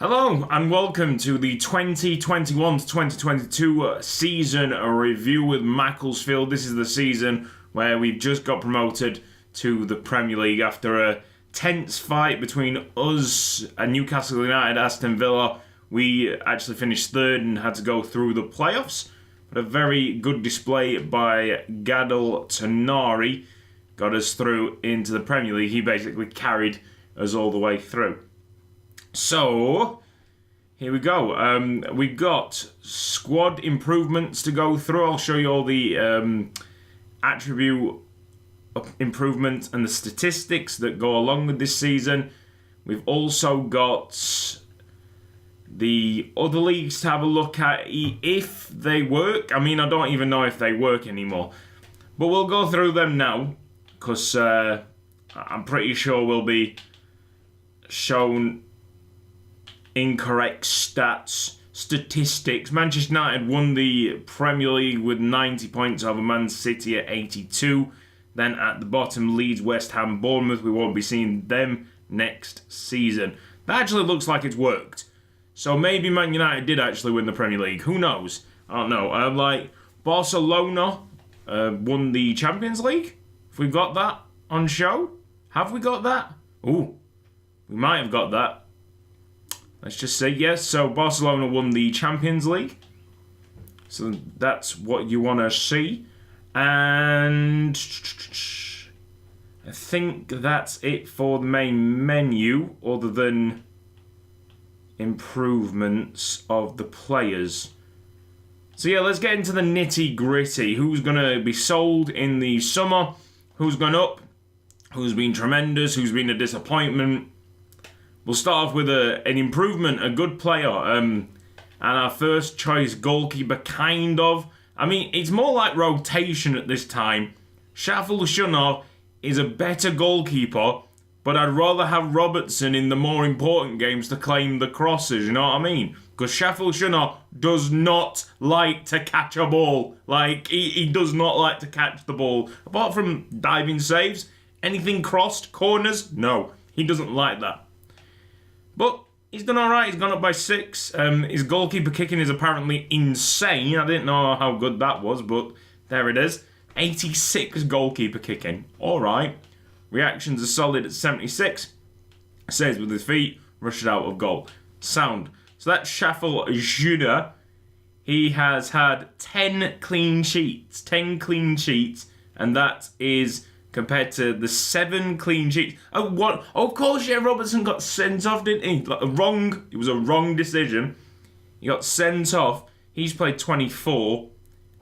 Hello and welcome to the 2021 to 2022 season review with Macclesfield. This is the season where we've just got promoted to the Premier League after a tense fight between us and Newcastle United, Aston Villa. We actually finished third and had to go through the playoffs. But a very good display by Gadel Tonari got us through into the Premier League. He basically carried us all the way through. So, here we go. We've got squad improvements to go through. I'll show you all the attribute improvements and the statistics that go along with this season. We've also got the other leagues to have a look at if they work. I mean, I don't even know if they work anymore. But we'll go through them now because I'm pretty sure we'll be shown incorrect statistics. Manchester United won the Premier League with 90 points over Man City at 82. Then at the bottom, Leeds, West Ham, Bournemouth. We won't be seeing them next season. That actually looks like it's worked. So maybe Man United did actually win the Premier League. Who knows? I don't know. Barcelona won the Champions League. If we've got that on show. Have we got that? Ooh, we might have got that. Let's just say yes. So Barcelona won the Champions League. So that's what you want to see. And I think that's it for the main menu, other than improvements of the players. So yeah, let's get into the nitty gritty. Who's going to be sold in the summer? Who's gone up? Who's been tremendous? Who's been a disappointment? We'll start off with an improvement, a good player, and our first choice goalkeeper, kind of. I mean, it's more like rotation at this time. Shafil is a better goalkeeper, but I'd rather have Robertson in the more important games to claim the crosses, you know what I mean? Because Shafil does not like to catch a ball. He does not like to catch the ball. Apart from diving saves, anything crossed, corners, no. He doesn't like that. But he's done alright, he's gone up by 6. His goalkeeper kicking is apparently insane. I didn't know how good that was, but there it is. 86 goalkeeper kicking. Alright. Reactions are solid at 76. Saves with his feet, rushes out of goal. Sound. So that's Shafil. He has had 10 clean sheets. 10 clean sheets. And that is compared to the 7 clean sheets. Oh, what? Oh, of course, yeah, Robertson got sent off, didn't he? It was a wrong decision. He got sent off. He's played 24.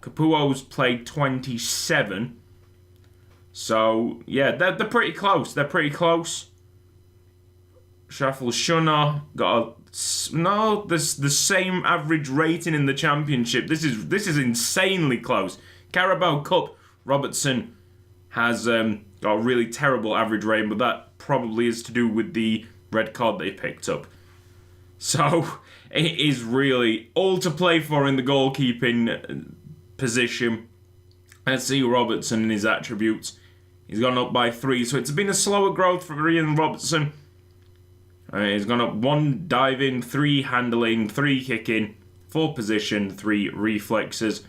Capuo's played 27. So, yeah, they're pretty close. They're pretty close. Shafil got the same average rating in the championship. This is insanely close. Carabao Cup, Robertson has got a really terrible average rating, but that probably is to do with the red card they picked up. So, it is really all to play for in the goalkeeping position. Let's see Robertson and his attributes. He's gone up by 3, so it's been a slower growth for Ian Robertson. He's gone up 1 diving, 3 handling, 3 kicking, 4 position, 3 reflexes,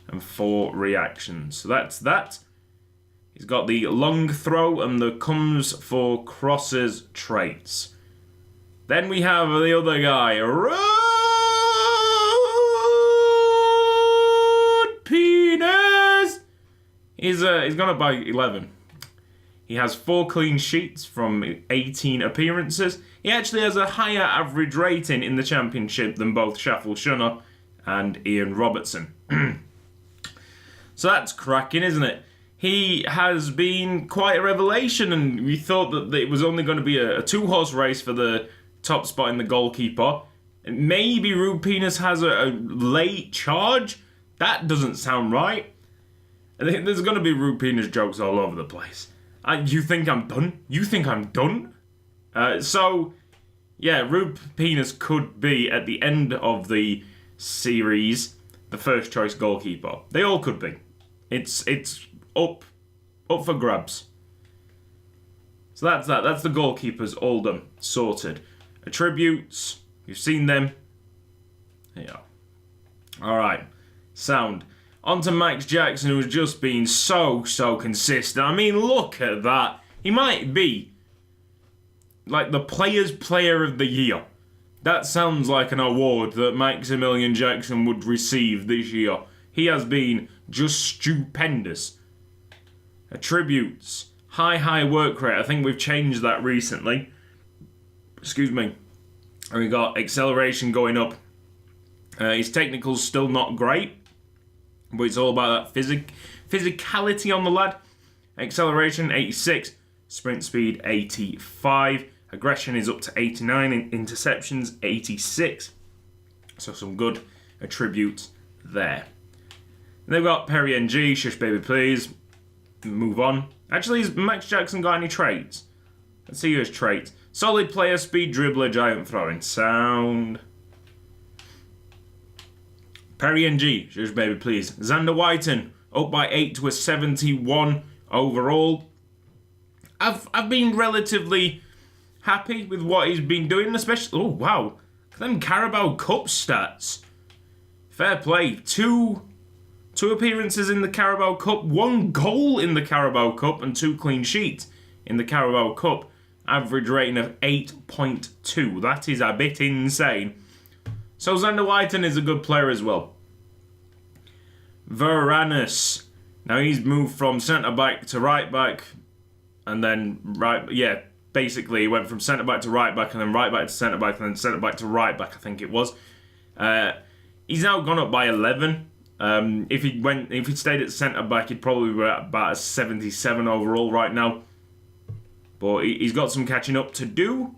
and 4 reactions. So that's that. He's got the long throw and the comes for crosses traits. Then we have the other guy, Penis. He's gone up by 11. He has 4 clean sheets from 18 appearances. He actually has a higher average rating in the championship than both Shafil and Ian Robertson. So that's cracking, isn't it? He has been quite a revelation, and we thought that it was only going to be a 2-horse race for the top spot in the goalkeeper. And maybe Rupinas has a late charge. That doesn't sound right. I think there's going to be Rupinas jokes all over the place. You think I'm done? You think I'm done? So, yeah, Rupinas could be, at the end of the series, the first choice goalkeeper. They all could be. It's up for grabs. So that's that. That's the goalkeepers all done. Sorted. Attributes. You've seen them. Yeah. All right. Sound. On to Max Jackson, who's just been so consistent. I mean, look at that. He might be like the Players' Player of the Year. That sounds like an award that Maximilian Jackson would receive this year. He has been just stupendous. Attributes. High work rate. I think we've changed that recently. Excuse me. And we got acceleration going up. His technical's still not great, but it's all about that physicality on the lad. Acceleration, 86. Sprint speed, 85. Aggression is up to 89. Interceptions, 86. So some good attributes there. And they've got Perry NG, shush baby please. Move on. Actually, has Max Jackson got any traits? Let's see his traits. Solid player, speed, dribbler, giant throwing. Sound. Perry NG, shush baby please. Xander Whiten, up by 8 to a 71 overall. I've been relatively happy with what he's been doing, especially... Oh, wow. Look at them Carabao Cup stats. Fair play. Two appearances in the Carabao Cup, 1 goal in the Carabao Cup, and 2 clean sheets in the Carabao Cup. Average rating of 8.2. That is a bit insane. So Xander Whiten is a good player as well. Varanus. Now he's moved from centre-back to right-back. And then, basically he went from centre-back to right-back, and then right-back to centre-back, and then centre-back to right-back, I think it was. He's now gone up by 11. If he stayed at centre-back, he'd probably be at about a 77 overall right now. But he's got some catching up to do.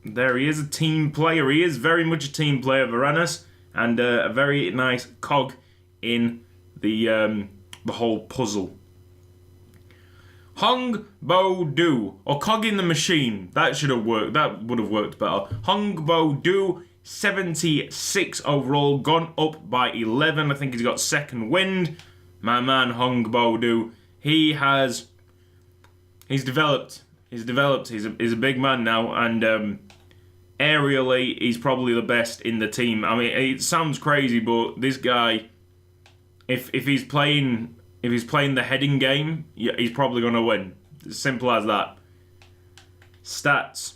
There he is, a team player. He is very much a team player, Varanus, and a very nice cog in the whole puzzle. Hong Bo Do, or cog in the machine. That should have worked. That would have worked better. Hong Bo Do, 76 overall, gone up by 11. I think he's got second wind. My man Hong Bo Do, he's developed. He's a big man now, and aerially, he's probably the best in the team. I mean, it sounds crazy, but this guy, if he's playing the heading game, yeah, he's probably going to win. As simple as that. Stats.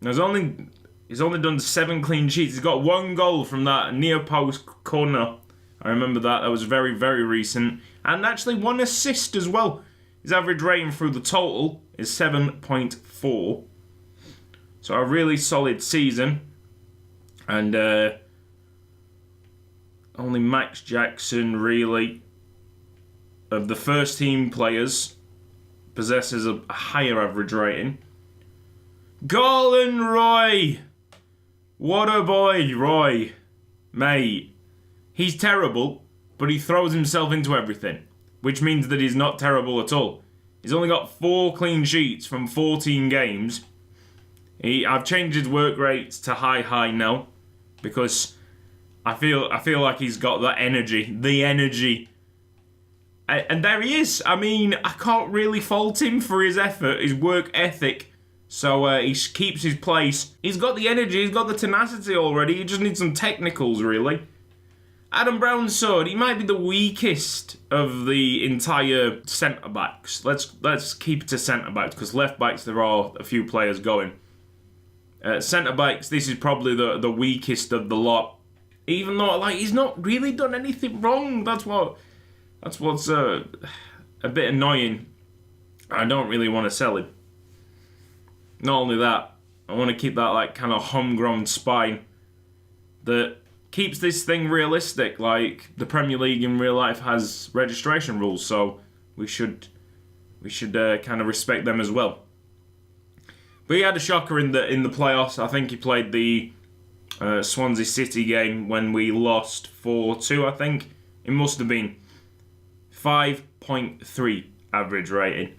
He's only done 7 clean sheets. He's got 1 goal from that near post corner. I remember that. That was very recent. And actually 1 assist as well. His average rating through the total is 7.4. So a really solid season. And only Max Jackson, really, of the first team players, possesses a higher average rating. Garland Roy! What a boy, Roy. Mate. He's terrible, but he throws himself into everything, which means that he's not terrible at all. He's only got 4 clean sheets from 14 games. I've changed his work rate to high now, because I feel like he's got that energy. The energy. And there he is. I mean, I can't really fault him for his effort, his work ethic. So he keeps his place. He's got the energy, he's got the tenacity already. He just needs some technicals, really. Adam Brown's sword, he might be the weakest of the entire centre-backs. Let's keep it to centre-backs, because left-backs, there are a few players going. Centre-backs, this is probably the weakest of the lot. Even though, he's not really done anything wrong. That's what's a bit annoying. I don't really want to sell him. Not only that, I want to keep that kind of homegrown spine that keeps this thing realistic. Like the Premier League in real life has registration rules, so we should kind of respect them as well. But he had a shocker in the playoffs. I think he played the Swansea City game when we lost 4-2. I think it must have been 5.3 average rating.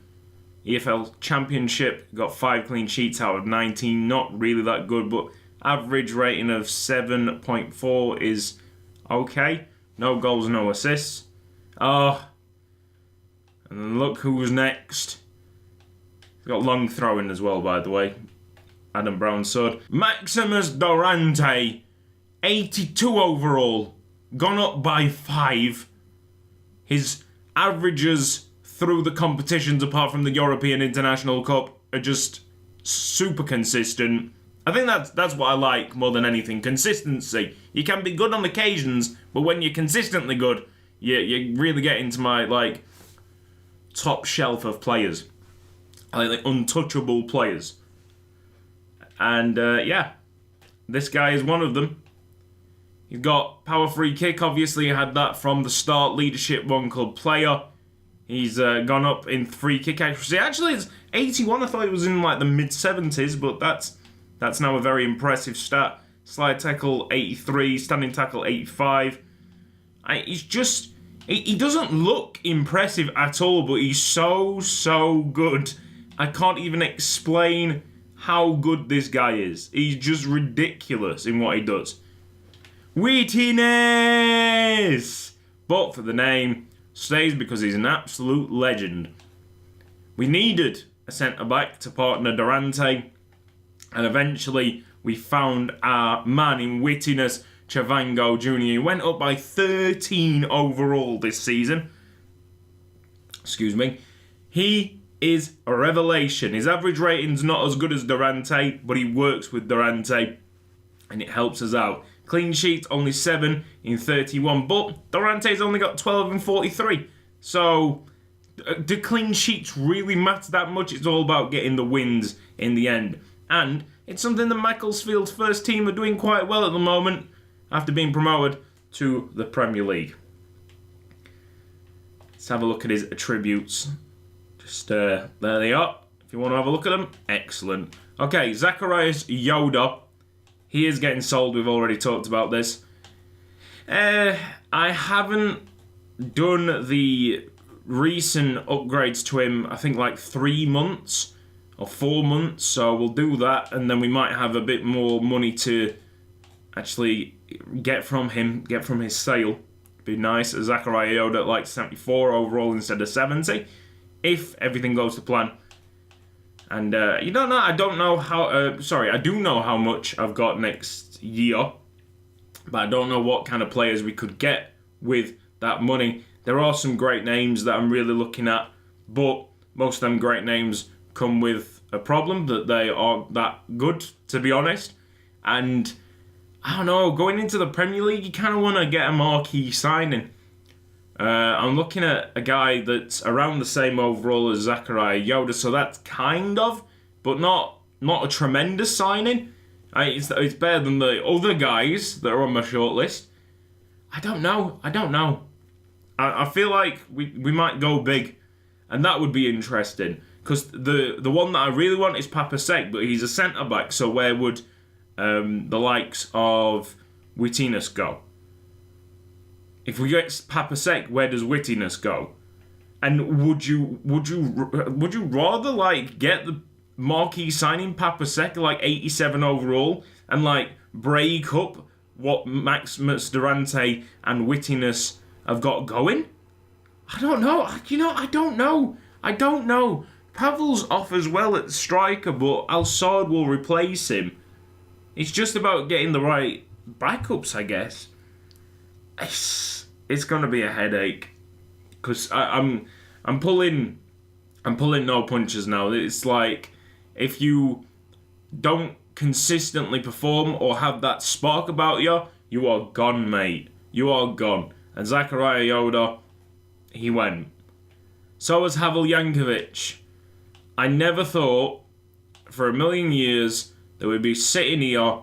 EFL Championship, got 5 clean sheets out of 19. Not really that good, but average rating of 7.4 is okay. No goals, no assists. And look who's next. He's got long throwing as well, by the way. Adam Brown's son. Maximus Durante, 82 overall, gone up by 5. His averages through the competitions, apart from the European International Cup, are just super consistent. I think that's what I like more than anything. Consistency. You can be good on occasions, but when you're consistently good, you really get into my, like, top shelf of players. I like untouchable players. And, yeah, this guy is one of them. He's got power free kick, obviously. He had that from the start. Leadership, one club player. He's gone up in free kick accuracy. Actually, it's 81. I thought it was in, like, the mid-70s, but that's now a very impressive stat. Slide tackle, 83. Standing tackle, 85. He's just... He doesn't look impressive at all, but he's so good. I can't even explain how good this guy is. He's just ridiculous in what he does. Wittiness! But for the name, stays because he's an absolute legend. We needed a centre-back to partner Durante, and eventually we found our man in Wittiness, Chavango Jr. He went up by 13 overall this season. Excuse me. He is a revelation. His average rating's not as good as Durante, but he works with Durante, and it helps us out. Clean sheets, only 7 in 31, but Durante's only got 12 in 43. So, do clean sheets really matter that much? It's all about getting the wins in the end. And it's something that Macclesfield's first team are doing quite well at the moment, after being promoted to the Premier League. Let's have a look at his attributes. Just, there they are. If you want to have a look at them, excellent. Okay, Zacharias Yoda. He is getting sold. We've already talked about this. I haven't done the recent upgrades to him, I think like 3 months or 4 months. So we'll do that, and then we might have a bit more money to actually get from him, get from his sale. Be nice. Zachariah Yoda at like 74 overall instead of 70, if everything goes to plan. And you don't know. I don't know how. Sorry, I do know how much I've got next year, but I don't know what kind of players we could get with that money. There are some great names that I'm really looking at, but most of them great names come with a problem that they aren't that good, to be honest. And I don't know. Going into the Premier League, you kind of want to get a marquee signing. I'm looking at a guy that's around the same overall as Zachariah Yoda, so that's kind of, but not a tremendous signing. It's better than the other guys that are on my shortlist. I don't know. I feel like we might go big, and that would be interesting. Because the one that I really want is Papa Sek, but he's a centre-back, so where would the likes of Wittiness go? If we get Papa Sek, where does Wittiness go? And would you rather like get the marquee signing Papa Sek like 87 overall and like break up what Maximus Durante and Wittiness have got going? I don't know. I don't know. Pavel's off as well at striker, but Al-Saad will replace him. It's just about getting the right backups, I guess. It's gonna be a headache because I'm pulling no punches now. It's like if you don't consistently perform or have that spark about you, you are gone, mate. You are gone. And Zachariah Yoda, he went. So was Havel Yankovic. I never thought for a million years that we'd be sitting here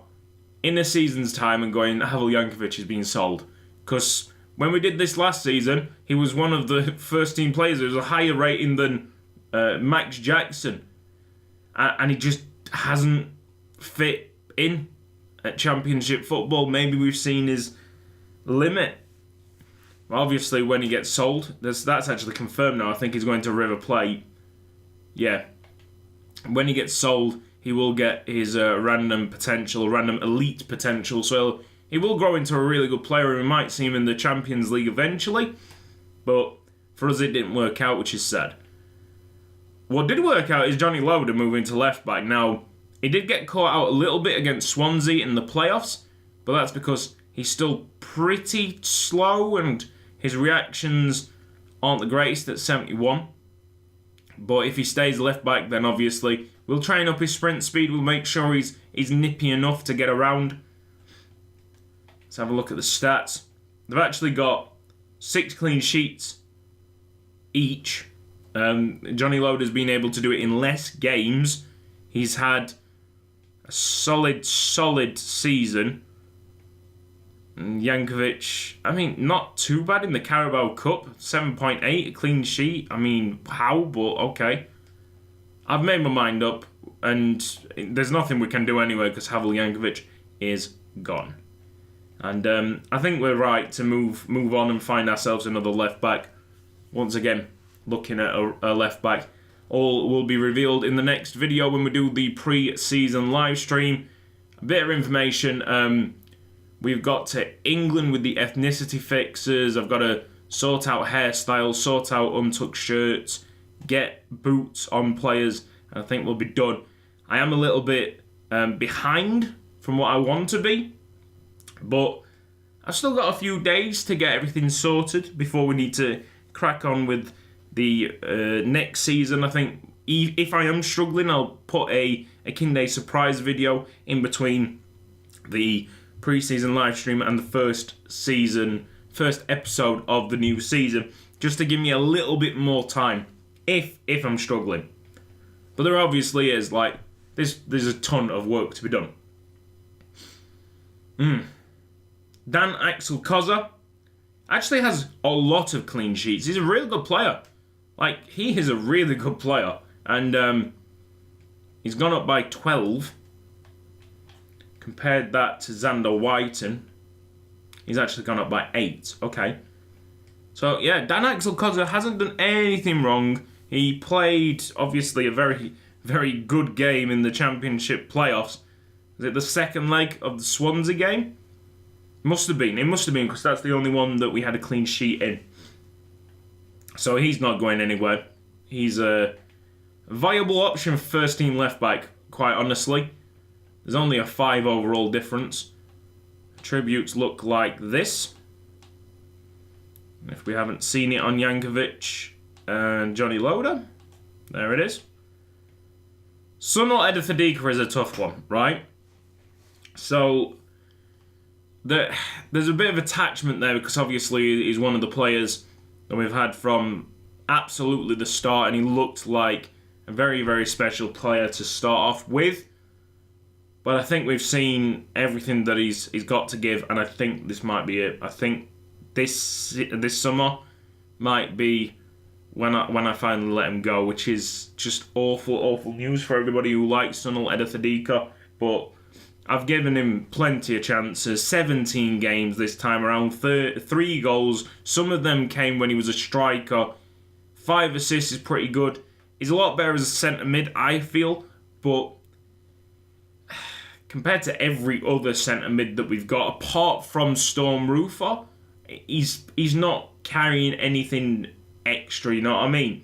in a season's time and going, Havel Yankovic is being sold. Because when we did this last season, he was one of the first team players. It was a higher rating than Max Jackson. And he just hasn't fit in at Championship football. Maybe we've seen his limit. Obviously, when he gets sold, that's actually confirmed now. I think he's going to River Plate. Yeah. When he gets sold, he will get his random elite potential. So he will grow into a really good player. We might see him in the Champions League eventually. But for us, it didn't work out, which is sad. What did work out is Johnny Lauder moving to left back. Now, He did get caught out a little bit against Swansea in the playoffs, but that's because he's still pretty slow and his reactions aren't the greatest at 71. But if he stays left back, then obviously we'll train up his sprint speed. We'll make sure he's nippy enough to get around. Let's have a look at the stats. They've actually got 6 clean sheets each. Johnny Loader's been able to do it in less games. He's had a solid season. And Jankovic, I mean, not too bad in the Carabao Cup. 7.8, a clean sheet. I mean, how? But okay. I've made my mind up, and there's nothing we can do anyway because Havel Jankovic is gone. And I think we're right to move on and find ourselves another left back. Once again, looking at a left back. All will be revealed in the next video when we do the pre-season live stream. A bit of information. We've got to England with the ethnicity fixes. I've got to sort out hairstyles, sort out untucked shirts, get boots on players, and I think we'll be done. I am a little bit behind from what I want to be, but I've still got a few days to get everything sorted before we need to crack on with the next season. I think if I am struggling, I'll put a Kinde surprise video in between the pre-season live stream and the first episode of the new season, just to give me a little bit more time if I'm struggling. But there obviously is, like, there's a ton of work to be done. Dan Axel Koza actually has a lot of clean sheets. He's a really good player. Like, he is a really good player. And he's gone up by 12. Compared that to Xander Whiten, he's actually gone up by 8. Okay. So, yeah, Dan Axel Koza hasn't done anything wrong. He played, obviously, a very, very good game in the Championship playoffs. Was it the second leg of the Swansea game? Must have been. It must have been, because that's the only one that we had a clean sheet in. So he's not going anywhere. He's a viable option for first-team left-back, quite honestly. There's only a 5 overall difference. Attributes look like this. If we haven't seen it on Jankovic and Johnny Loader, there it is. Sunil Edithadika is a tough one, right? So there's a bit of attachment there because obviously he's one of the players that we've had from absolutely the start, and he looked like a very, very special player to start off with. But I think we've seen everything that he's got to give, and I think this might be it. I think this summer might be when I finally let him go, which is just awful news for everybody who likes Sunil Edithadika. But I've given him plenty of chances. 17 games this time around, 3 goals. Some of them came when he was a striker. 5 assists is pretty good. He's a lot better as a centre mid, I feel, but compared to every other centre mid that we've got, apart from Storm Roofer, he's not carrying anything extra, you know what I mean?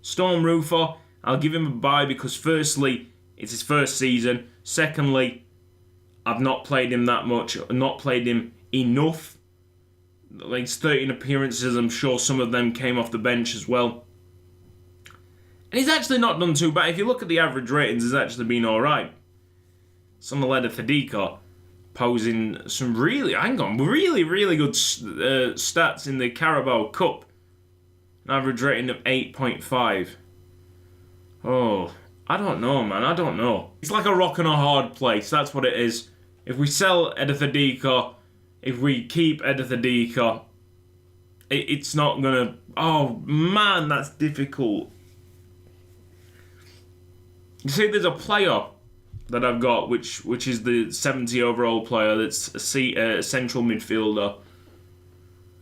Storm Roofer, I'll give him a bye because firstly, it's his first season. Secondly, I've not played him that much, not played him enough. Like 13 appearances, I'm sure some of them came off the bench as well. And he's actually not done too bad. If you look at the average ratings, he's actually been alright. Sunil Edithadika posing some really good stats in the Carabao Cup. An average rating of 8.5. Oh, I don't know, man. I don't know. It's like a rock and a hard place. That's what it is. If we sell Edithadika, if we keep Edithadika, it's not going to... Oh, man, that's difficult. You see, there's a player that I've got, which is the 70 overall player that's a central midfielder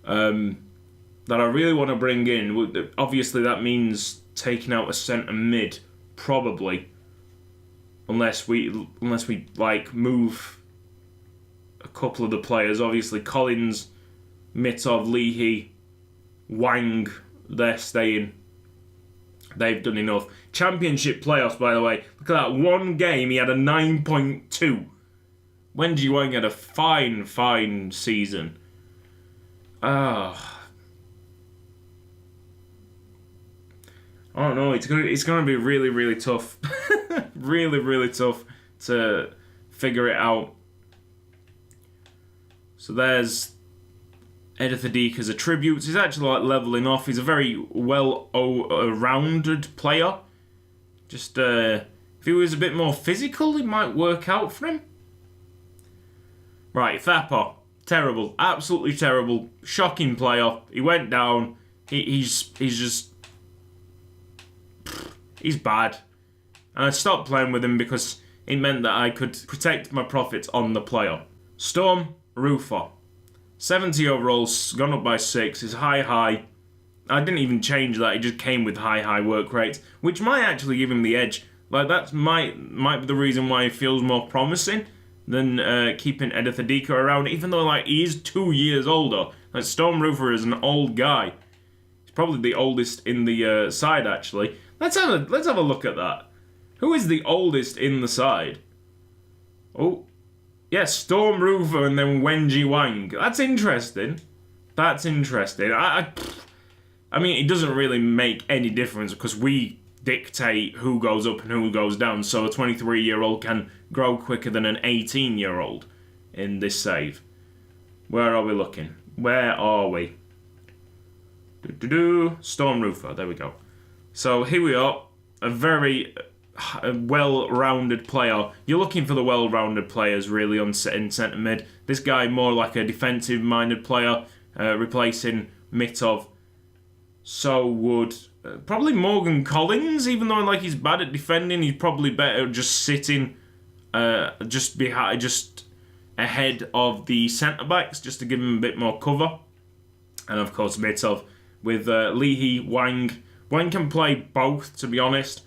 that I really want to bring in. Obviously, that means taking out a centre mid, probably, unless we like move a couple of the players. Obviously, Collins, Mitov, Leahy, Wang, they're staying. they've done enough. Championship playoffs, by the way. Look at that. One game, he had a 9.2. Wen Ji-wang had a fine season. I don't know. It's gonna be really tough. really tough to figure it out. So there's Edith Adika's attributes. He's actually like leveling off. He's a very well-rounded player. Just if he was a bit more physical, it might work out for him. Right, Thapper. Terrible. Absolutely terrible. Shocking player. He went down. He's just... He's bad. And I stopped playing with him because it meant that I could protect my profits on the player. Storm Roofer. 70 overall, gone up by 6. Is high. I didn't even change that. It just came with high work rates, which might actually give him the edge. Like, that might be the reason why he feels more promising than keeping Edith Adika around, even though, like, he is 2 years older. Like, Storm Roofer is an old guy. He's probably the oldest in the side, actually. Let's have a look at that. Who is the oldest in the side? Oh, yes, Storm Roofer and then Wen Ji-wang. That's interesting. I mean, it doesn't really make any difference because we dictate who goes up and who goes down. So a 23-year-old can grow quicker than an 18-year-old in this save. Where are we looking? Where are we? Storm Roofer. There we go. So here we are. A very well-rounded player. You're looking for the well-rounded players really in centre mid. This guy more like a defensive-minded player, replacing Mitov. So would probably Morgan Collins, even though like he's bad at defending, he's probably better just sitting just ahead of the centre backs just to give him a bit more cover. And of course Mitov with Lee Hee Wang. Wang can play both, to be honest,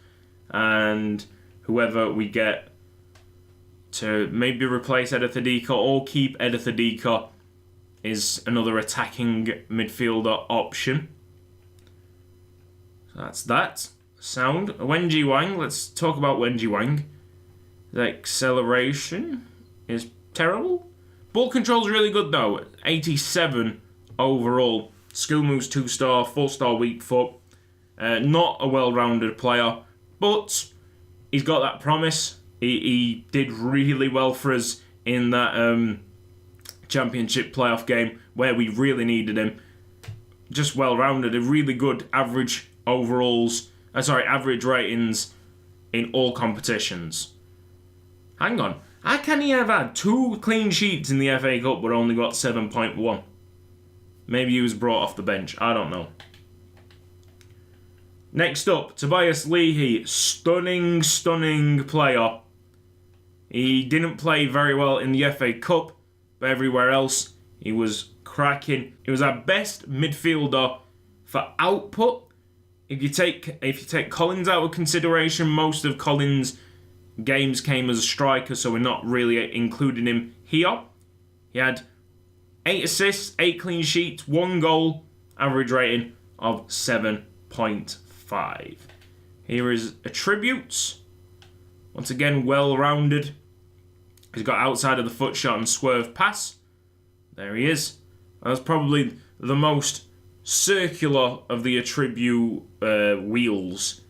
and whoever we get to maybe replace Edith Adika or keep Edith Adika is another attacking midfielder option. So that's that. Sound. Wen Ji-wang. Let's talk about Wen Ji-wang. The acceleration is terrible. Ball control's really good though. 87 overall. Skill moves 2-star, 4-star weak foot. Not a well-rounded player, but he's got that promise. He did really well for us in that championship playoff game where we really needed him. Just well-rounded, a really good average average ratings in all competitions. Hang on, how can he have had 2 clean sheets in the FA Cup but only got 7.1? Maybe he was brought off the bench, I don't know. Next up, Tobias Leahy, stunning player. He didn't play very well in the FA Cup, but everywhere else he was cracking. He was our best midfielder for output. If you take Collins out of consideration, most of Collins' games came as a striker, so we're not really including him here. He had 8 assists, 8 clean sheets, 1 goal, average rating of 7.5. Here is attributes. Once again, well-rounded. He's got outside of the foot shot and swerve pass. There he is. That's probably the most circular of the attribute wheels.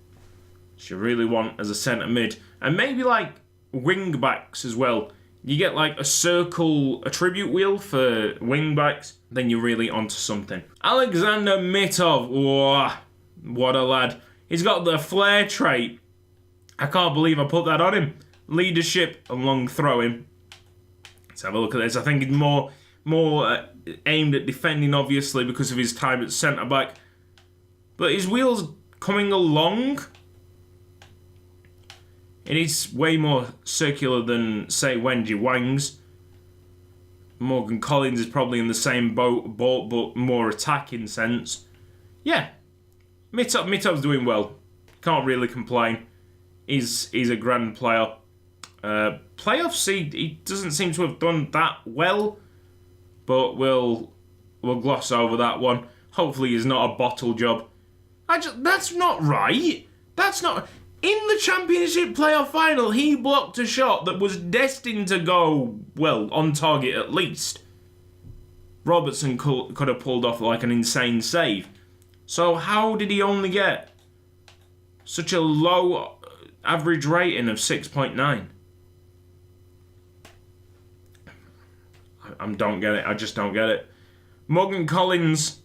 Which you really want as a centre mid. And maybe like wing backs as well. You get like a circle attribute wheel for wing backs, then you're really onto something. Alexander Mitov. Whoa, what a lad. He's got the flair trait. I can't believe I put that on him. Leadership and long throwing. Let's have a look at this. I think he's more aimed at defending, obviously, because of his time at centre-back. But his wheel's coming along. It is way more circular than, say, Wen Ji-wang's. Morgan Collins is probably in the same boat, but more attacking sense. Yeah, Mitov's doing well. Can't really complain. He's a grand player. Playoffs, he doesn't seem to have done that well, but we'll gloss over that one. Hopefully he's not a bottle job. That's not right. That's not... In the Championship playoff final, he blocked a shot that was destined to go, well, on target at least. Robertson could have pulled off like an insane save. So how did he only get such a low average rating of 6.9? I don't get it. I just don't get it. Morgan Collins,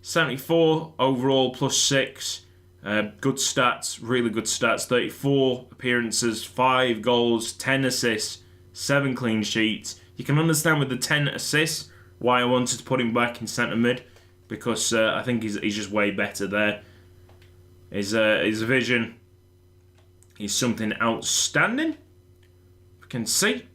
74 overall, plus 6. Good stats, really good stats. 34 appearances, 5 goals, 10 assists, 7 clean sheets. You can understand with the 10 assists why I wanted to put him back in centre mid, because I think he's just way better there. His vision is something outstanding. You can see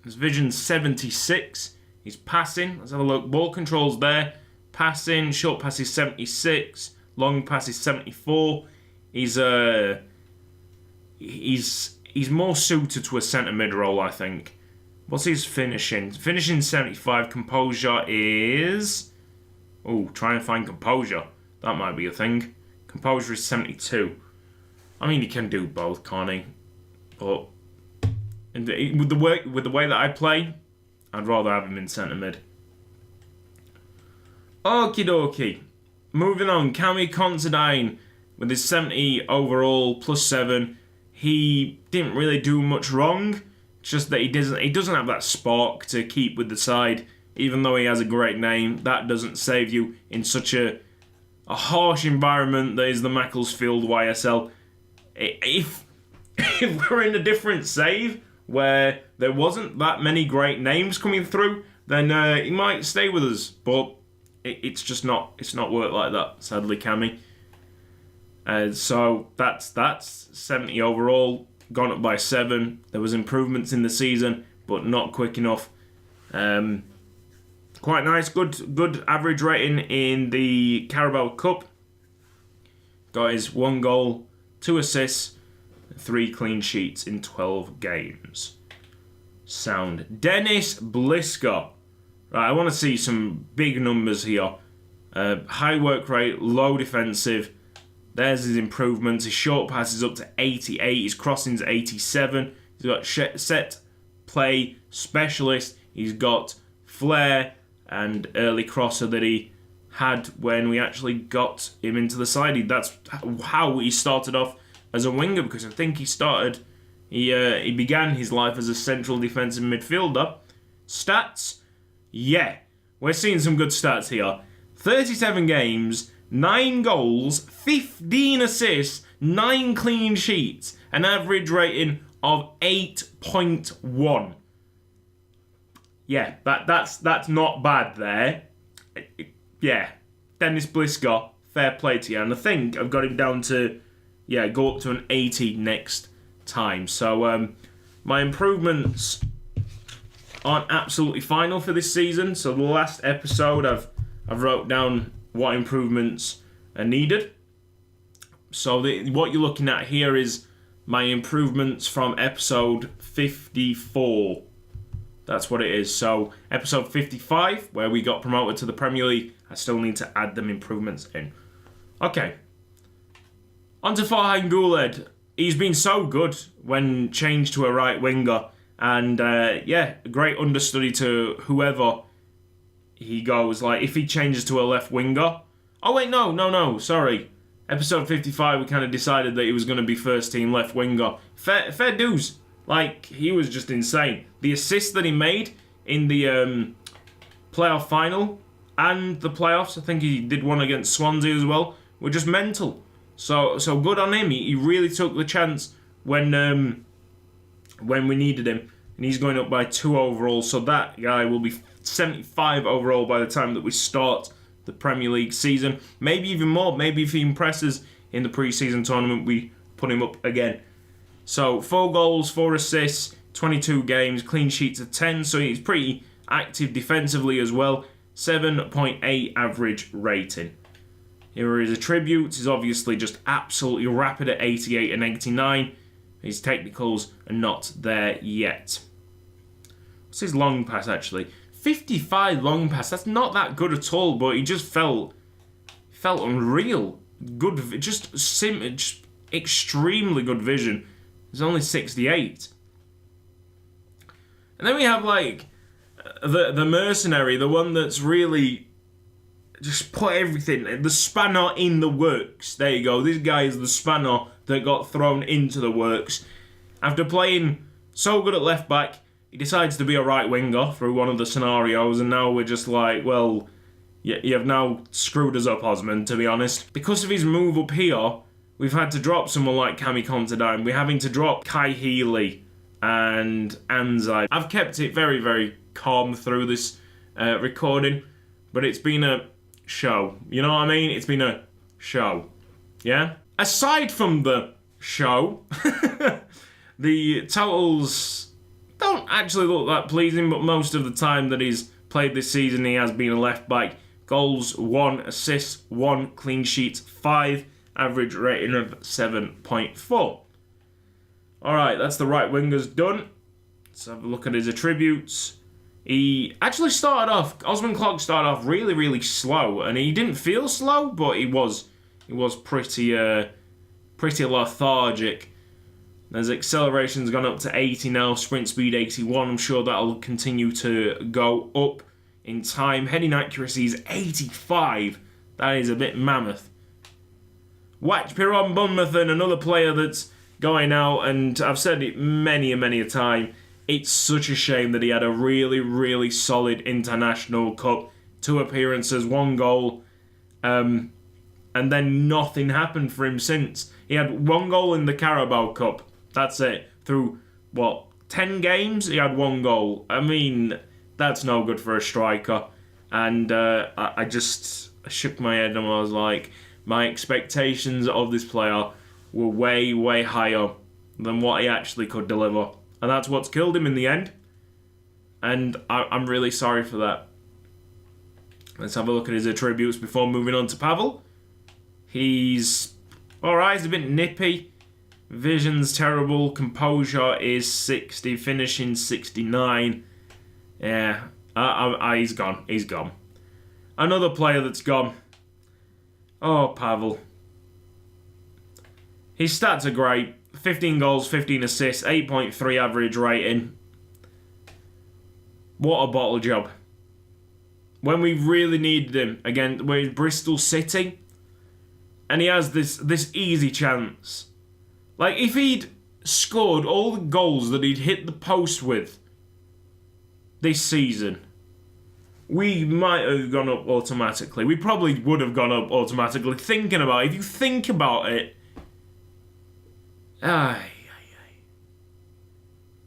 his vision 76. He's passing. Let's have a look. Ball control's there. Passing, short pass is 76. Long pass is 74. He's more suited to a centre mid role, I think. What's his finishing? Finishing 75. Composure is... Oh, try and find composure. That might be a thing. Composure is 72. I mean, he can do both, can't he? But with the way that I play, I'd rather have him in centre mid. Okie dokie. Moving on, Cammy Considine with his 70 overall, plus 7. He didn't really do much wrong. It's just that he doesn't have that spark to keep with the side. Even though he has a great name, that doesn't save you in such a harsh environment that is the Macclesfield YSL. If we're in a different save where there wasn't that many great names coming through, then he might stay with us. But it's just not. It's not worked like that, sadly, Cammy. So that's 70 overall, gone up by 7. There was improvements in the season, but not quick enough. Quite nice, good average rating in the Carabao Cup. Got his 1 goal, 2 assists, 3 clean sheets in 12 games. Sound. Dennis Blisker. Right, I want to see some big numbers here. High work rate, low defensive. There's his improvements. His short pass is up to 88. His crossing's 87. He's got set play specialist. He's got flair and early crosser that he had when we actually got him into the side. That's how he started off as a winger, because I think he began his life as a central defensive midfielder. Stats, yeah, we're seeing some good stats here. 37 games, 9 goals, 15 assists, 9 clean sheets, an average rating of 8.1. Yeah, that's not bad there. Yeah, Dennis Blisker, fair play to you. And I think I've got him down to, go up to an 80 next time. So my improvements aren't absolutely final for this season. So the last episode I've wrote down what improvements are needed. So what you're looking at here is my improvements from episode 54. That's what it is. So episode 55, where we got promoted to the Premier League, I still need to add them improvements in. Okay. On to Farhan Guled. He's been so good when changed to a right winger. And a great understudy to whoever he goes. Like, if he changes to a left winger... Oh, wait, no, sorry. Episode 55, we kind of decided that he was going to be first team left winger. Fair dues. Like, he was just insane. The assists that he made in the playoff final and the playoffs, I think he did one against Swansea as well, were just mental. So good on him. He really took the chance when we needed him. And he's going up by 2 overall, so that guy will be 75 overall by the time that we start the Premier League season. Maybe even more. Maybe if he impresses in the pre-season tournament, we put him up again. So 4 goals, 4 assists, 22 games, clean sheets of 10. So he's pretty active defensively as well. 7.8 average rating. Here are his attributes. He's obviously just absolutely rapid at 88 and 89. His technicals are not there yet. What's his long pass actually? 55 long pass. That's not that good at all, but he just felt unreal. good, just extremely good vision. He's only 68. And then we have like the mercenary, the one that's really just put everything, the spanner in the works. There you go. This guy is the spanner that got thrown into the works. After playing so good at left back, he decides to be a right winger through one of the scenarios, and now we're just like, well, you have now screwed us up, Osman, to be honest. Because of his move up here, we've had to drop someone like Cami Contadine. We're having to drop Kai Healy and Anzai. I've kept it very, very calm through this recording, but it's been a show. You know what I mean? It's been a show. Yeah? Aside from the show, the totals don't actually look that pleasing, but most of the time that he's played this season, he has been a left back. Goals, 1, assists, 1, clean sheets, 5, average rating of 7.4. Alright, that's the right wingers done. Let's have a look at his attributes. He actually started off, Osman Clark started off really, really slow, and he didn't feel slow, but he was pretty lethargic. His acceleration's gone up to 80 now, sprint speed 81. I'm sure that'll continue to go up in time. Heading accuracy is 85. That is a bit mammoth. Watch Piron Bunmathan, another player that's going out, and I've said it many a time. It's such a shame that he had a really, really solid international cup. 2 appearances, 1 goal, and then nothing happened for him since. He had 1 goal in the Carabao Cup. That's it. Through, 10 games, he had 1 goal. I mean, that's no good for a striker. And I shook my head and I was like, my expectations of this player were way, way higher than what he actually could deliver. And that's what's killed him in the end. And I'm really sorry for that. Let's have a look at his attributes before moving on to Pavel. He's alright, he's a bit nippy. Vision's terrible. Composure is 60. Finishing 69. Yeah, he's gone. He's gone. Another player that's gone. Oh, Pavel. His stats are great. 15 goals, 15 assists, 8.3 average rating. What a bottle job. When we really needed him, again, with Bristol City, and he has this easy chance. Like, if he'd scored all the goals that he'd hit the post with this season, we might have gone up automatically. We probably would have gone up automatically. Thinking about it, if you think about it,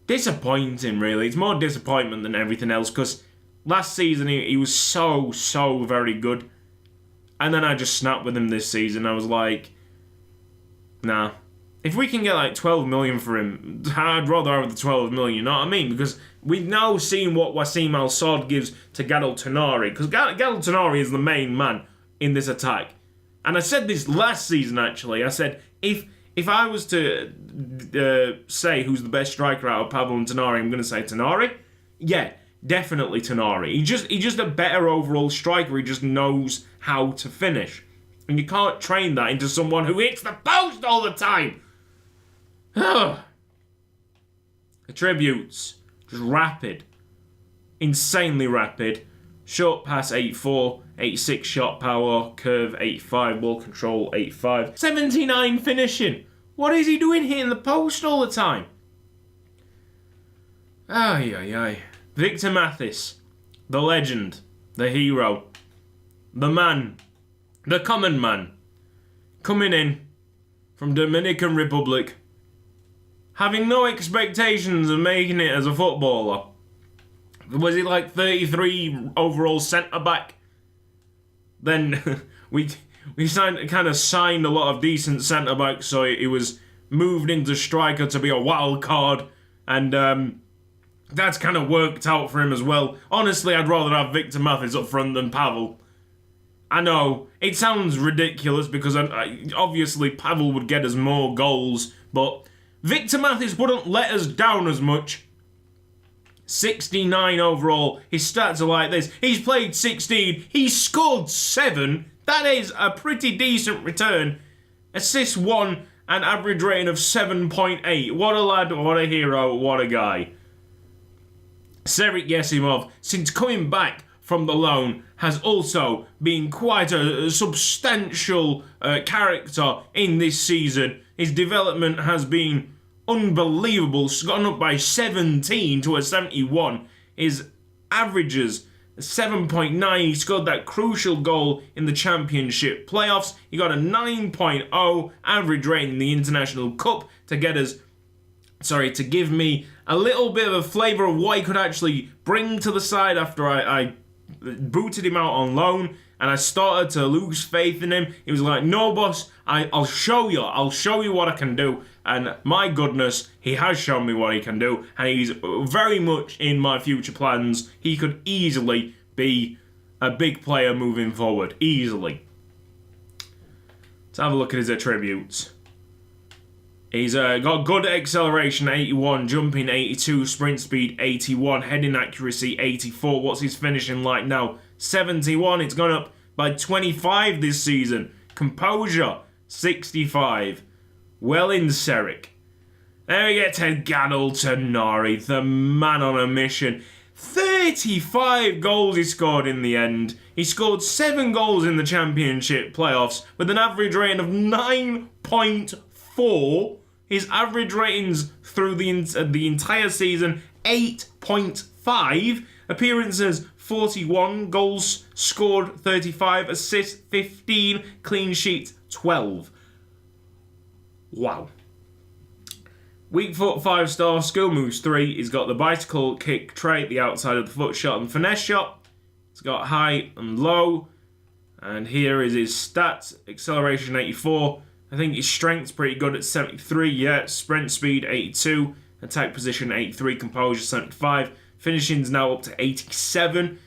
disappointing, really. It's more disappointment than everything else, because last season he was so very good. And then I just snapped with him this season. I was like, nah. If we can get like 12 million for him, I'd rather have the 12 million, you know what I mean? Because we've now seen what Wassim Al-Sad gives to Gadel Tonari. Because Gadel Tonari is the main man in this attack. And I said this last season, actually. I said, if I was to say who's the best striker out of Pavel and Tonari, I'm going to say Tonari. Yeah, definitely Tonari. He's just a better overall striker. He just knows how to finish. And you can't train that into someone who hits the post all the time. Attributes. Just rapid. Insanely rapid. Short pass 84. 86 shot power. Curve 85. Ball control 85. 79 finishing. What is he doing hitting the post all the time? Victor Mathis. The legend. The hero. The man. The common man. Coming in from Dominican Republic. Having no expectations of making it as a footballer. Was he like 33 overall centre-back? Then we kind of signed a lot of decent centre-backs, so he was moved into striker to be a wild card. And that's kind of worked out for him as well. Honestly, I'd rather have Victor Mathis up front than Pavel. I know, it sounds ridiculous because obviously Pavel would get us more goals, but Victor Mathis wouldn't let us down as much. 69 overall, his stats are like this. He's played 16, he's scored 7. That is a pretty decent return. Assist 1 and average rating of 7.8. What a lad, what a hero, what a guy. Serik Yesimov, since coming back from the loan, has also been quite a substantial character in this season. His development has been unbelievable. He's gotten up by 17 to a 71. His averages 7.9. He scored that crucial goal in the Championship playoffs. He got a 9.0 average rating in the International Cup to give me a little bit of a flavour of what he could actually bring to the side after I booted him out on loan and I started to lose faith in him. He was like, no boss, I'll show you what I can do. And my goodness, he has shown me what he can do, and he's very much in my future plans. He could easily be a big player moving forward, easily. Let's have a look at his attributes. He's got good acceleration, 81, jumping 82, sprint speed 81, heading accuracy 84. What's his finishing like now? 71. It's gone up by 25 this season. Composure 65. Well in, Serik. Then we get to Galatasaray, the man on a mission. 35 goals he scored in the end. He scored 7 goals in the Championship playoffs with an average rating of 9.4. His average ratings through the entire season, 8.5. Appearances, 41. Goals scored, 35. Assists, 15. Clean sheets, 12. Wow. Weak foot, 5-star. Skill moves, 3. He's got the bicycle kick trait, the outside of the foot shot and finesse shot. He's got high and low. And here is his stats. Acceleration, 84. I think his strength's pretty good at 73. Yeah, sprint speed, 82. Attack position, 83. Composure, 75. Finishing's now up to 87.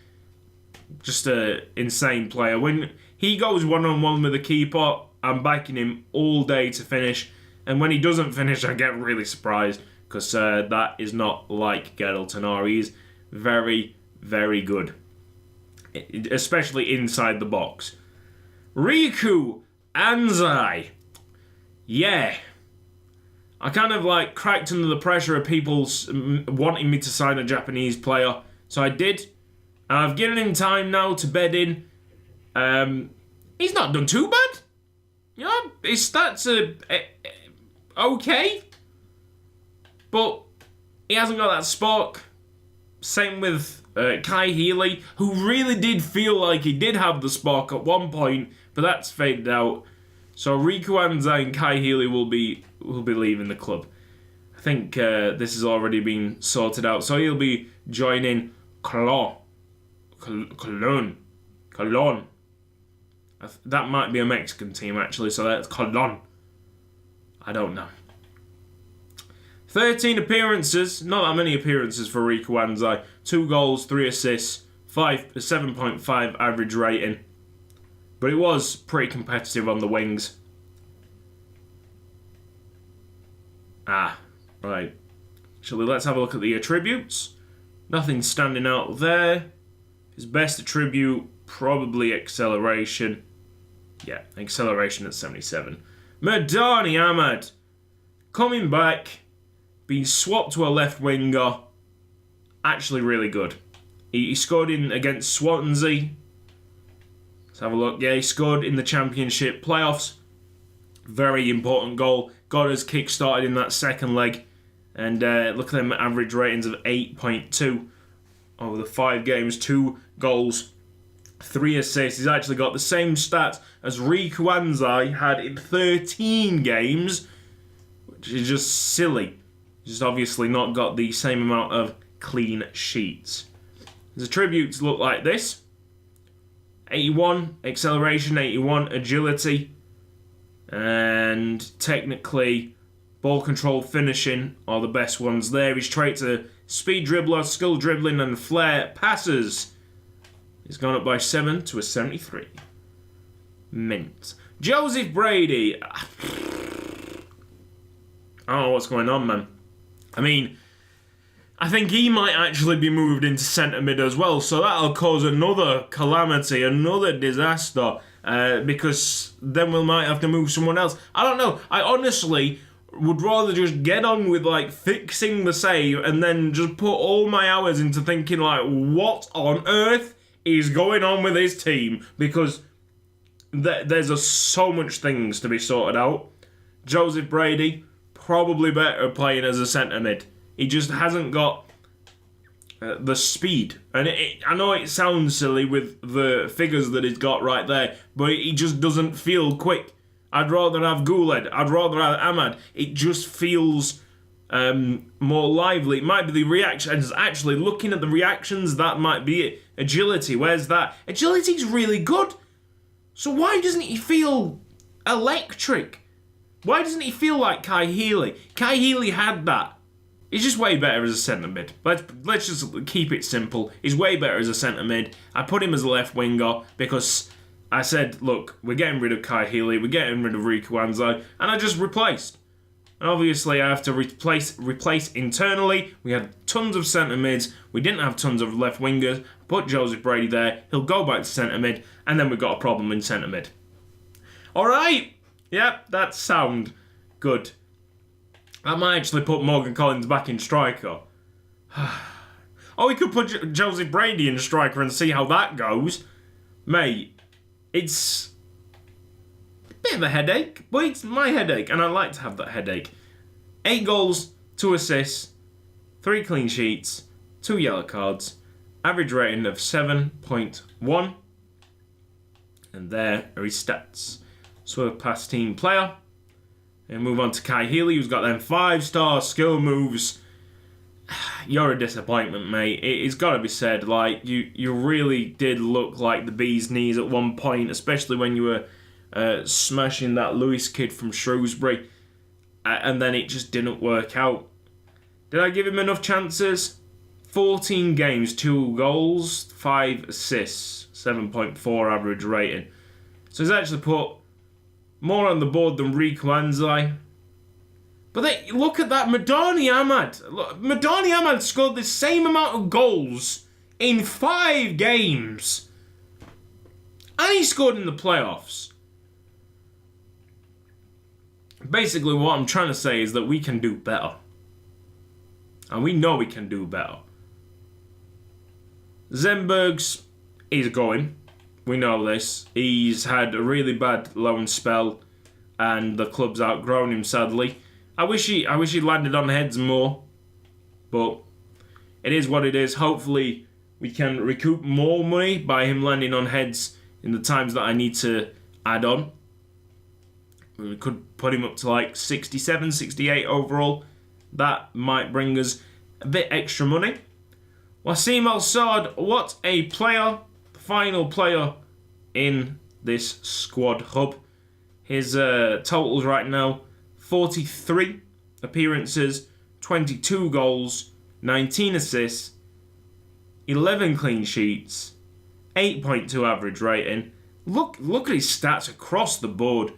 Just an insane player. When he goes one-on-one with the keeper, I'm backing him all day to finish. And when he doesn't finish, I get really surprised, because that is not like Galatasaray. He's very, very good, especially inside the box. Riku Anzai. Yeah. I kind of cracked under the pressure of people wanting me to sign a Japanese player. So I did. And I've given him time now to bed in. He's not done too bad. You know, his stats are okay. But he hasn't got that spark. Same with Kai Healy, who really did feel like he did have the spark at one point, but that's faded out. So Riku Anzai and Kai Healy will be leaving the club. I think this has already been sorted out. So he'll be joining Cologne. That might be a Mexican team, actually, so that's Cologne. I don't know. 13 appearances. Not that many appearances for Riku Anzai. 2 goals, 3 assists, 7.5 average rating. But it was pretty competitive on the wings. Right. Let's have a look at the attributes. Nothing standing out there. His best attribute, probably acceleration. Yeah, acceleration at 77. Madani Ahmad, coming back, being swapped to a left winger. Actually really good. He scored against Swansea. Let's have a look. Yeah, he scored in the Championship playoffs. Very important goal. Got us kick-started in that second leg. And look at them average ratings of 8.2 over the 5 games. 2 goals, 3 assists. He's actually got the same stats as Riku Anzai had in 13 games, which is just silly. He's just obviously not got the same amount of clean sheets. His attributes look like this. 81, acceleration, 81, agility, and technically ball control, finishing are the best ones there. His traits are speed dribbler, skill dribbling, and flair passes. He's gone up by 7 to a 73. Mint. Joseph Brady. I don't know what's going on, man. I mean, I think he might actually be moved into centre mid as well, so that'll cause another calamity, another disaster, because then we might have to move someone else. I don't know. I honestly would rather just get on with like fixing the save and then just put all my hours into thinking like, what on earth is going on with his team? Because there's so much things to be sorted out. Joseph Brady, probably better playing as a centre mid. He just hasn't got the speed. And I know it sounds silly with the figures that he's got right there, but he just doesn't feel quick. I'd rather have Guled. I'd rather have Ahmad. It just feels more lively. It might be the reactions. Actually, looking at the reactions, that might be it. Agility, where's that? Agility's really good. So why doesn't he feel electric? Why doesn't he feel like Kai Healy? Kai Healy had that. He's just way better as a centre mid. Let's just keep it simple. He's way better as a centre mid. I put him as a left winger because I said, look, we're getting rid of Kai Healy, we're getting rid of Riku Anzai, and I just replaced. And obviously I have to replace internally. We had tons of centre mids. We didn't have tons of left wingers. Put Joseph Brady there. He'll go back to centre mid, and then we've got a problem in centre mid. All right. Yep, that sound good. I might actually put Morgan Collins back in striker. Oh, we could put Joseph Brady in striker and see how that goes. Mate, it's a bit of a headache, but it's my headache, and I like to have that headache. 8 goals, 2 assists, 3 clean sheets, 2 yellow cards, average rating of 7.1. And there are his stats. Swerve past team player. And move on to Kai Healy, who's got them 5-star skill moves. You're a disappointment, mate. It's got to be said. Like, you really did look like the bee's knees at one point, especially when you were smashing that Lewis kid from Shrewsbury. And then it just didn't work out. Did I give him enough chances? 14 games, 2 goals, 5 assists, 7.4 average rating. So he's actually put more on the board than Riku Anzai. But look at that, Madani Ahmad. Madani Ahmad scored the same amount of goals in 5 games. And he scored in the playoffs. Basically, what I'm trying to say is that we can do better. And we know we can do better. Zenberg's is going. We know this. He's had a really bad loan spell, and the club's outgrown him, sadly. I wish he landed on heads more, but it is what it is. Hopefully, we can recoup more money by him landing on heads in the times that I need to add on. We could put him up to like 67, 68 overall. That might bring us a bit extra money. Wasim Al-Saad, what a player. Final player in this squad hub. His totals right now, 43 appearances, 22 goals, 19 assists, 11 clean sheets, 8.2 average rating. Look at his stats across the board.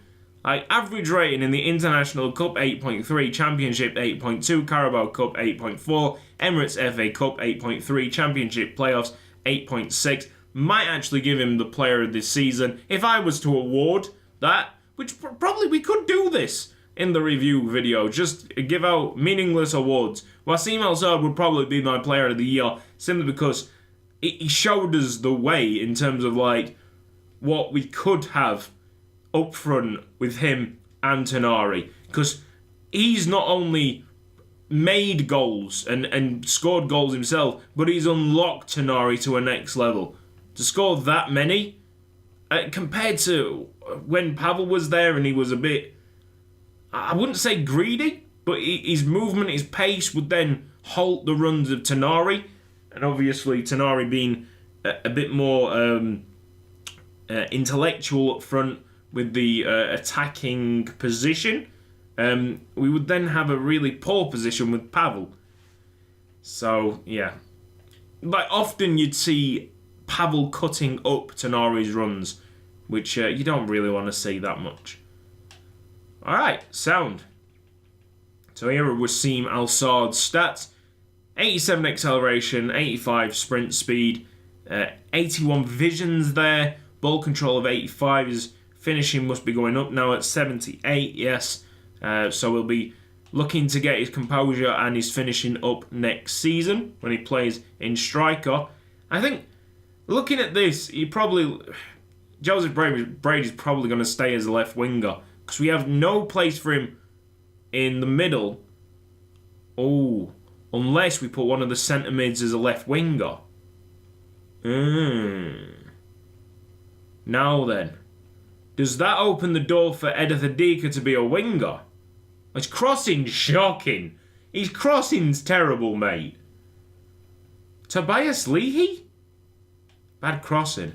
Like, average rating in the International Cup, 8.3, Championship, 8.2, Carabao Cup, 8.4, Emirates FA Cup, 8.3, Championship Playoffs, 8.6. Might actually give him the player of this season. If I was to award that, which probably we could do this in the review video, just give out meaningless awards. Wasim Al-Saad would probably be my player of the year, simply because he showed us the way in terms of like what we could have up front with him and Tonari. Because he's not only made goals and scored goals himself, but he's unlocked Tonari to a next level. To score that many, compared to when Pavel was there and he was a bit, I wouldn't say greedy, but his movement, his pace would then halt the runs of Tonari. And obviously Tonari being a bit more intellectual up front with the attacking position, we would then have a really poor position with Pavel. So, yeah. Like, often you'd see Pavel cutting up Tonari's runs, which you don't really want to see that much. Alright, sound. So here are Wasim Al-Saad's stats. 87 acceleration, 85 sprint speed, 81 visions there. Ball control of 85. His finishing must be going up now at 78, yes. So we'll be looking to get his composure and his finishing up next season when he plays in striker. I think, looking at this, Joseph Brady's probably going to stay as a left winger because we have no place for him in the middle. Oh, unless we put one of the centre mids as a left winger. Now then, does that open the door for Edith Adika to be a winger? His crossing's shocking. His crossing's terrible, mate. Tobias Leahy? Bad crossing.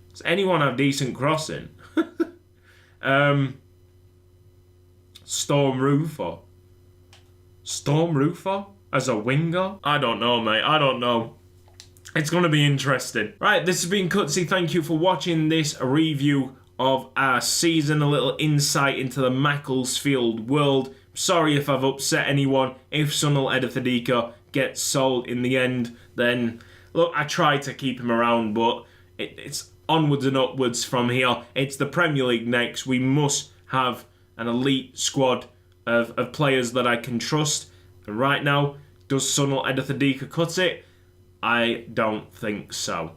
Does anyone have decent crossing? Storm Roofer. Storm Roofer as a winger? I don't know, mate. I don't know. It's going to be interesting. Right, this has been Cutzy. Thank you for watching this review of our season. A little insight into the Macclesfield world. Sorry if I've upset anyone. If Sunil Edithadika gets sold in the end, then look, I tried to keep him around, but it's onwards and upwards from here. It's the Premier League next. We must have an elite squad of players that I can trust. And right now, does Sunil Edithadika cut it? I don't think so.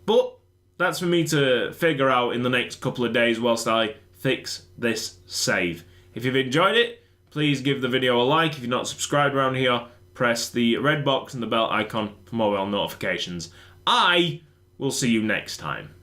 But that's for me to figure out in the next couple of days whilst I fix this save. If you've enjoyed it, please give the video a like. If you're not subscribed around here, press the red box and the bell icon for mobile notifications. I will see you next time.